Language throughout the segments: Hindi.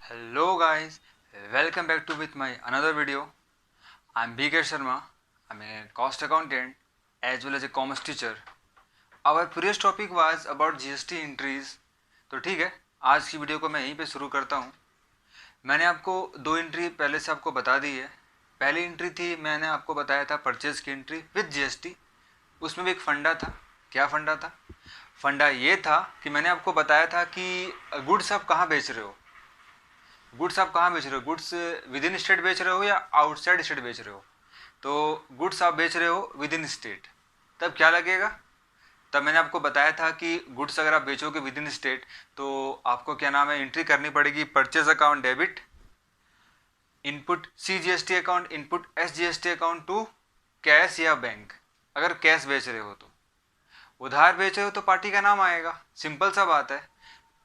Hello guys, welcome back to with my another video. I'm BK Sharma. I'm a cost accountant as well as a commerce teacher. Our previous topic was about GST entries. तो ठीक है, आज की वीडियो को मैं यहीं पे शुरू करता हूँ. मैंने आपको दो एंट्री पहले से आपको बता दी है. पहली एंट्री थी, मैंने आपको बताया था परचेज की एंट्री विद जीएसटी. उसमें भी एक फंडा था. क्या फंडा था? फंडा ये था कि मैंने आपको बताया था कि गुड्स आप कहाँ बेच रहे हो. गुड्स आप कहाँ बेच रहे हो? गुड्स विद इन स्टेट बेच रहे हो या आउटसाइड स्टेट बेच रहे हो? तो गुड्स आप बेच रहे हो विद इन स्टेट, तब क्या लगेगा? तब मैंने आपको बताया था कि गुड्स अगर आप बेचोगे विद इन स्टेट तो आपको क्या नाम है, एंट्री करनी पड़ेगी purchase account debit, input C G S T account, input S G S T account to cash या बैंक. अगर कैश बेच रहे हो तो. उधार बेच रहे हो तो पार्टी का नाम आएगा. सिंपल सा बात है.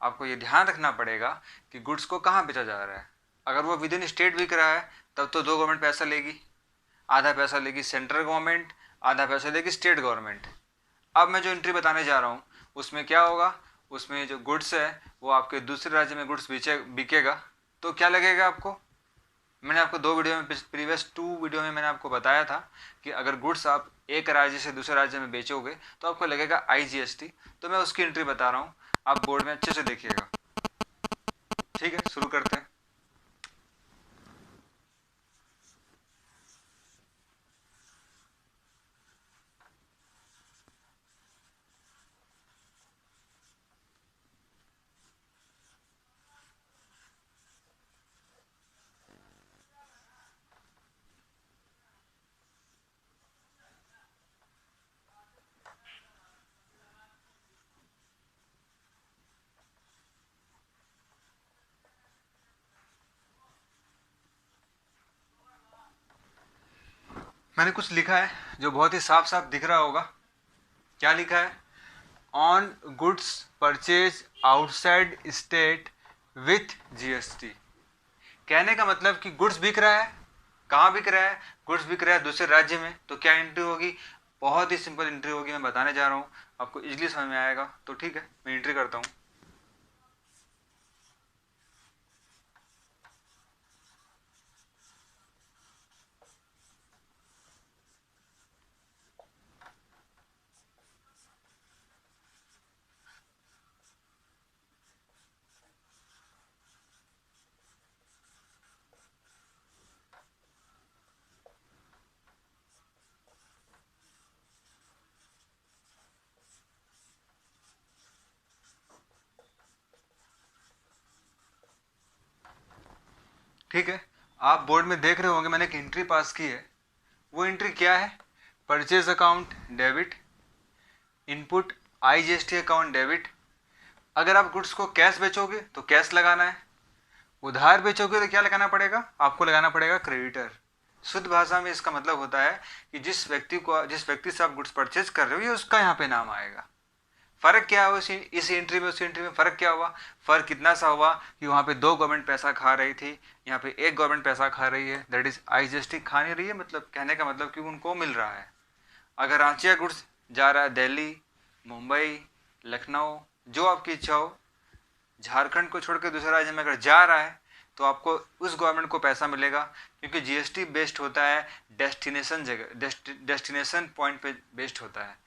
आपको ये ध्यान रखना पड़ेगा कि गुड्स को कहाँ बेचा जा रहा है. अगर वो विद इन स्टेट बिक रहा है तब तो दो गवर्नमेंट पैसा लेगी. आधा पैसा लेगी सेंट्रल गवर्नमेंट, आधा पैसा लेगी स्टेट गवर्नमेंट. अब मैं जो एंट्री बताने जा रहा हूँ उसमें क्या होगा, उसमें जो गुड्स है वो आपके दूसरे राज्य में गुड्स बिकेगा. तो क्या लगेगा आपको? मैंने आपको दो वीडियो में, प्रीवियस टू वीडियो में मैंने आपको बताया था कि अगर गुड्स आप एक राज्य से दूसरे राज्य में बेचोगे तो आपको लगेगा IGST. तो मैं उसकी एंट्री बता रहा हूँ, आप बोर्ड में अच्छे से देखिएगा. ठीक है, शुरू करते हैं. मैंने कुछ लिखा है जो बहुत ही साफ साफ दिख रहा होगा. क्या लिखा है? On goods purchase outside state with GST. कहने का मतलब कि गुड्स बिक रहा है. कहाँ बिक रहा है? गुड्स बिक रहा है दूसरे राज्य में. तो क्या एंट्री होगी? बहुत ही सिंपल एंट्री होगी, मैं बताने जा रहा हूँ, आपको इजीली समझ में आएगा. तो ठीक है, मैं एंट्री करता हूँ. ठीक है, आप बोर्ड में देख रहे होंगे मैंने एक एंट्री पास की है. वो एंट्री क्या है? Purchase account debit, input IGST account debit. अगर आप गुड्स को कैश बेचोगे तो कैश लगाना है. उधार बेचोगे तो क्या लगाना पड़ेगा? आपको लगाना पड़ेगा क्रेडिटर. शुद्ध भाषा में इसका मतलब होता है कि जिस व्यक्ति से आप गुड्स परचेज कर रहे हो ये उसका यहाँ पे नाम आएगा. फर्क क्या है इस एंट्री में उस एंट्री में? फर्क क्या हुआ? फर्क कितना सा हुआ कि वहाँ पे दो गवर्नमेंट पैसा खा रही थी, यहाँ पे एक गवर्नमेंट पैसा खा रही है. दैट इज IGST खा नहीं रही है. मतलब कहने का मतलब कि उनको मिल रहा है. अगर रांची का गुड्स जा रहा है दिल्ली, मुंबई, लखनऊ, जो आपकी इच्छा हो, झारखंड को छोड़ के दूसरे राज्य में अगर जा रहा है तो आपको उस गवर्नमेंट को पैसा मिलेगा. क्योंकि जीएसटी बेस्ड होता है डेस्टिनेशन जगह, डेस्टिनेशन पॉइंट पे बेस्ड होता है.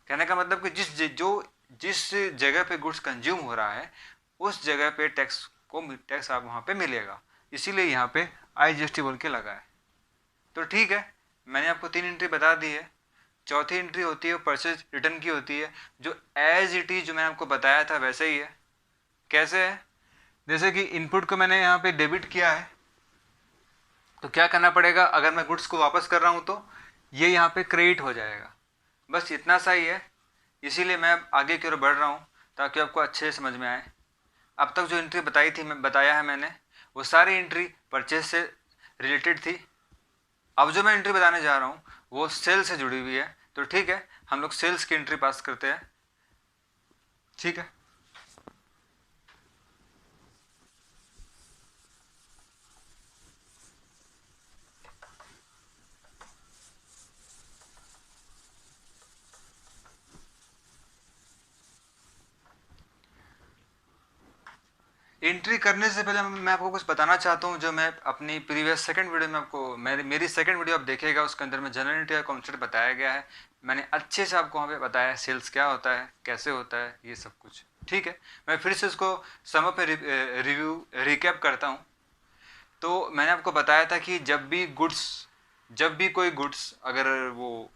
कहने का मतलब कि जिस जगह पे गुड्स कंज्यूम हो रहा है उस जगह पे टैक्स आप वहाँ पे मिलेगा. इसीलिए यहाँ पे IGST बोल के लगा है. तो ठीक है, मैंने आपको तीन एंट्री बता दी है. चौथी एंट्री होती है परचेज रिटर्न की होती है, जो एज इट इज जो मैंने आपको बताया था वैसे ही है. कैसे है? जैसे कि इनपुट को मैंने यहाँ पे डेबिट किया है तो क्या करना पड़ेगा? अगर मैं गुड्स को वापस कर रहा हूँ तो ये यहाँ पे क्रेडिट हो जाएगा. बस इतना सा ही है. इसीलिए मैं आगे की ओर बढ़ रहा हूँ ताकि आपको अच्छे से समझ में आए. अब तक जो एंट्री बताई थी, मैं बताया है मैंने, वो सारी एंट्री परचेज से रिलेटेड थी. अब जो मैं एंट्री बताने जा रहा हूँ वो सेल से जुड़ी हुई है. तो ठीक है, हम लोग सेल्स की एंट्री पास करते हैं. ठीक है, एंट्री करने से पहले मैं आपको कुछ बताना चाहता हूँ, जो मैं अपनी प्रीवियस सेकंड वीडियो में आपको मेरी सेकंड वीडियो आप देखिएगा, उसके अंदर में जनरल एंट्री का कॉन्सेप्ट बताया गया है। मैंने अच्छे से आपको वहाँ पे बताया है सेल्स क्या होता है, कैसे होता है, ये सब कुछ। ठीक है, मैं फिर से इसको सम अप में रिकैप करता हूँ। तो मैंने आपको बताया था कि जब भी कोई गुड्स अगर वो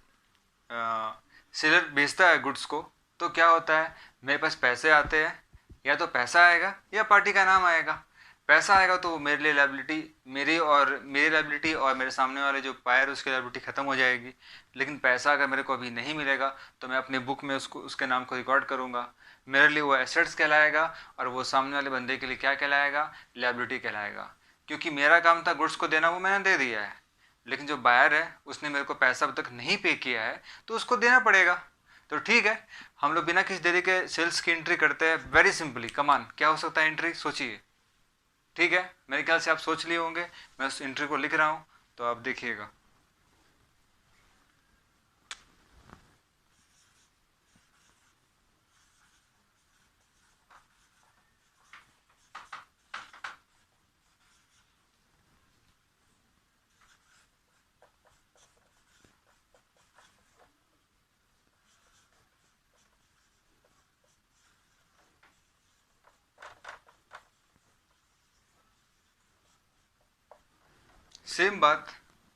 सेलर बेचता है गुड्स को, तो क्या होता है, मेरे पास पैसे आते हैं, या तो पैसा आएगा या पार्टी का नाम आएगा। पैसा आएगा तो वो मेरे लिए लाइबिलिटी, मेरी लाइबिलिटी और मेरे सामने वाले जो बायर उसकी लाइबिलिटी ख़त्म हो जाएगी। लेकिन पैसा अगर मेरे को अभी नहीं मिलेगा तो मैं अपनी बुक में उसके नाम को रिकॉर्ड करूँगा। मेरे लिए वो एसेट्स कहलाएगा और वो सामने वाले बंदे के लिए क्या कहलाएगा, लाइबिलिटी कहलाएगा। क्योंकि मेरा काम था गुड्स को देना, वो मैंने दे दिया है। लेकिन जो बायर है उसने मेरे को पैसा अब तक नहीं पे किया है, तो उसको देना पड़ेगा। तो ठीक है, हम लोग बिना किसी देरी के सेल्स की एंट्री करते हैं। वेरी सिंपली, कमान क्या हो सकता है एंट्री, सोचिए। ठीक है, मेरे ख्याल से आप सोच लिए होंगे। मैं उस एंट्री को लिख रहा हूँ, तो आप देखिएगा। सेम बात,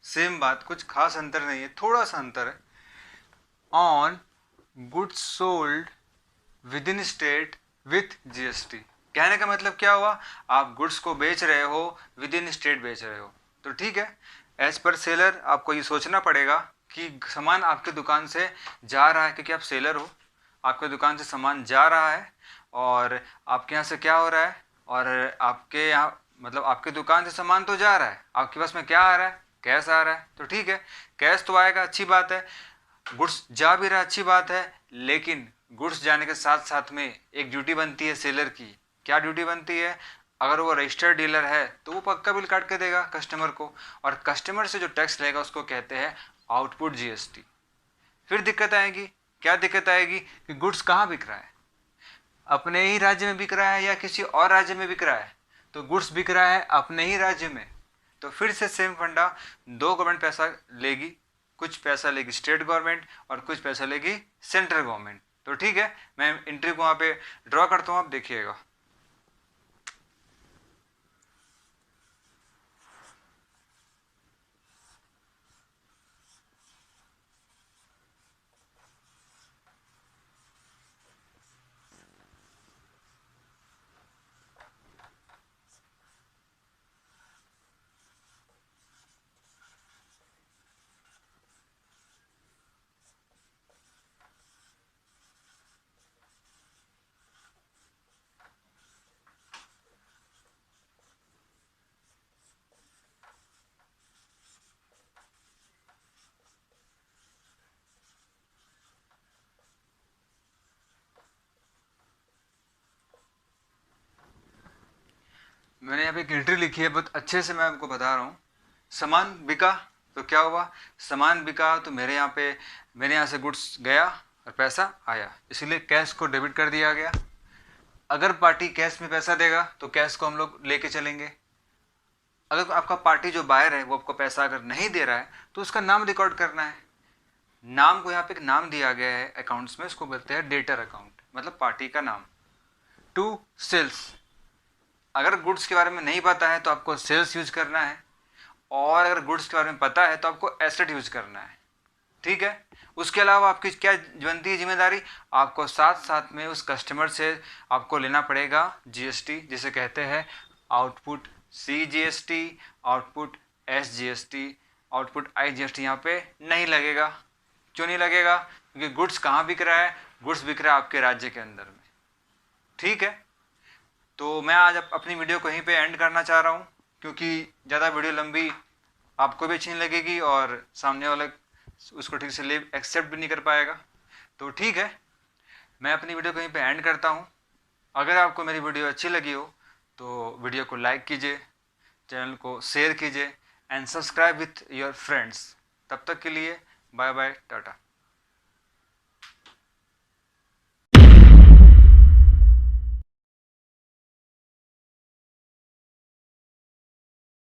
सेम बात, कुछ खास अंतर नहीं है, थोड़ा सा अंतर है। On goods sold with in state with GST. कहने का मतलब क्या हुआ, आप गुड्स को बेच रहे हो, विद इन स्टेट बेच रहे हो। तो ठीक है, एज पर सेलर आपको ये सोचना पड़ेगा कि सामान आपके दुकान से जा रहा है, क्योंकि आप सेलर हो, आपके दुकान से सामान जा रहा है, और आपके यहाँ से क्या हो रहा है, और आपके यहाँ मतलब आपके दुकान से सामान तो जा रहा है, आपके पास में क्या आ रहा है, कैश आ रहा है। तो ठीक है, कैश तो आएगा, अच्छी बात है। गुड्स जा भी रहा, अच्छी बात है। लेकिन गुड्स जाने के साथ साथ में एक ड्यूटी बनती है सेलर की। क्या ड्यूटी बनती है, अगर वो रजिस्टर्ड डीलर है तो वो पक्का बिल काट के देगा कस्टमर को, और कस्टमर से जो टैक्स लेगा उसको कहते हैं आउटपुट जीएसटी। फिर दिक्कत आएगी, क्या दिक्कत आएगी कि गुड्स कहाँ बिक रहा है, अपने ही राज्य में बिक रहा है या किसी और राज्य में बिक रहा है। तो गुड्स बिक रहा है अपने ही राज्य में, तो फिर से सेम फंडा, दो गवर्नमेंट पैसा लेगी, कुछ पैसा लेगी स्टेट गवर्नमेंट और कुछ पैसा लेगी सेंट्रल गवर्नमेंट। तो ठीक है, मैं एंट्री को वहाँ पे ड्रॉ करता हूँ, आप देखिएगा। मैंने यहाँ पे एक एंट्री लिखी है, बहुत अच्छे से मैं आपको बता रहा हूँ। सामान बिका, तो क्या हुआ, सामान बिका तो मेरे यहाँ से गुड्स गया और पैसा आया, इसीलिए कैश को डेबिट कर दिया गया। अगर पार्टी कैश में पैसा देगा तो कैश को हम लोग लेके चलेंगे। अगर आपका पार्टी जो बायर है वो आपको पैसा अगर नहीं दे रहा है तो उसका नाम रिकॉर्ड करना है। नाम को यहाँ पे एक नाम दिया गया है अकाउंट्स में, उसको बोलते हैं डेटर अकाउंट, मतलब पार्टी का नाम। टू सेल्स, अगर गुड्स के बारे में नहीं पता है तो आपको सेल्स यूज करना है, और अगर गुड्स के बारे में पता है तो आपको एसेट यूज करना है। ठीक है, उसके अलावा आपकी क्या बनती है जिम्मेदारी, आपको साथ साथ में उस कस्टमर से आपको लेना पड़ेगा जीएसटी, जिसे कहते हैं output C GST, output S GST, output I GST यहाँ पे नहीं लगेगा। क्यों नहीं लगेगा, क्योंकि गुड्स कहाँ बिक रहा है, गुड्स बिक रहा है आपके राज्य के अंदर में। ठीक है, तो मैं आज अपनी वीडियो को यहीं पे एंड करना चाह रहा हूँ, क्योंकि ज़्यादा वीडियो लंबी आपको भी अच्छी नहीं लगेगी और सामने वाला उसको ठीक से ले एक्सेप्ट भी नहीं कर पाएगा। तो ठीक है, मैं अपनी वीडियो को यहीं पे एंड करता हूँ। अगर आपको मेरी वीडियो अच्छी लगी हो तो वीडियो को लाइक कीजिए, चैनल को शेयर कीजिए and subscribe with your friends. तब तक के लिए बाय बाय, टाटा।